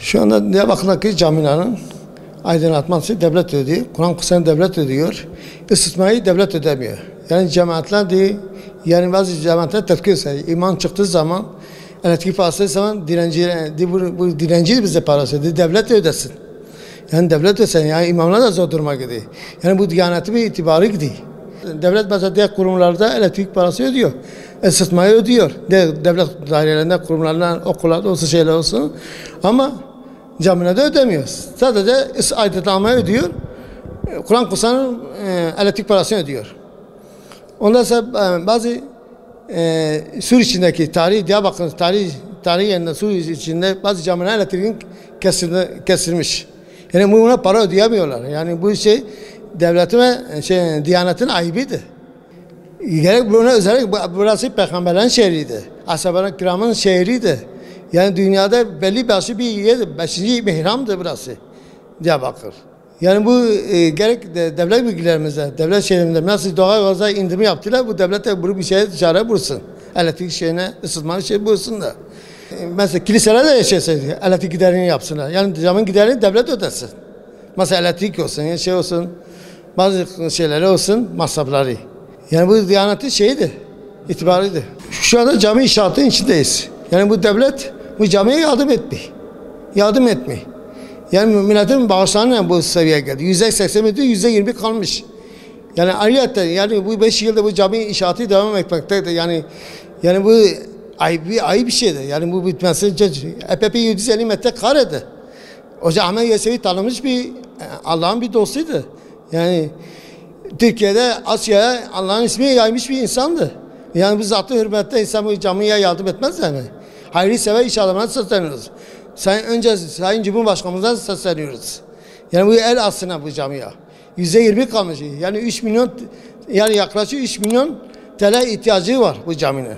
Şu anda Diyarbakır'daki camilerin aydınlatması devlet ödüyor. Kur'an kurslarını devlet ödüyor. Isıtmayı devlet ödemiyor. Yani cemaatler değil, yani bazı cemaatler tepki gösteriyor. İman çıktığı zaman, elektrik parası zaman bu direnci bize parası ödüyor. Devlet ödesin. Yani devlet ödesin. Yani imamlar da zor duruma gidiyor. Yani bu diyanetin bir itibarı gidiyor. Devlet mesela diğer kurumlarda elektrik parası ödüyor. Isıtmayı ödüyor. Devlet dairelerinde, kurumlarında, okullarda olsun, şeyler olsun. Ama camilerde ödemiyor. Sadece aydınlatmayı ödüyor. Kur'an kurslarının elektrik parasını ödüyor. Ondan sonra bazı Sur içindeki Diyarbakır tarihi yerinde Sur içinde bazı camiler elektriğin kesilmiş. Yani buna para ödeyemiyorlar. Yani bu devletin ve diyanetin ayıbıydı. Gerek buna özellikle burası peygamberlerin şehriydi. Ashab-ı kiramın şehriydi. Yani dünyada belli başlı bir yer, 5. mihramdı burası Diyarbakır. Yani bu gerek devlet bilgilerimizde, devlet şeylerinde nasıl doğal gazda indirimi yaptılar, bu devlet de bunu bir şeye çare bulsun. Elektrik şeyine, ısıtmanın şeyi bulsun da. Mesela kiliseler de elektrik giderini yapsınlar. Yani camın giderini devlet ödesin. Mesela elektrik olsun, yani şey olsun, bazı şeyleri olsun, masrafları. Yani bu diyanetin şeyiydi, itibarıydı. Şu anda cami inşaatının içindeyiz. Yani bu devlet bu camiye yardım etmiyor. Yardım etmiyor. Yani milletin bağışlarıyla bu seviyeye geldi. %80'de %20 kalmış. Yani ayrıca yani bu 5 yılda bu cami inşaatı devam etmekteydi. Yani bu ayıp bir şeydi. Yani bu bitmesi epey 750 metre kareydi. Hoca Ahmet Yesevi tanınmış bir Allah'ın bir dostuydu. Yani Türkiye'de Asya'ya Allah'ın ismini yaymış bir insandı. Yani bu zatı hürmette insan bu camiye yardım etmez mi? Hayri sever iş adamına sesleniyoruz. Önce Sayın Cumhurbaşkanımızdan sesleniyoruz. Yani bu el aslına bu camiye. %20 kalmış. Yani 3 milyon, yani yaklaşık 3 milyon TL ihtiyacı var bu caminin.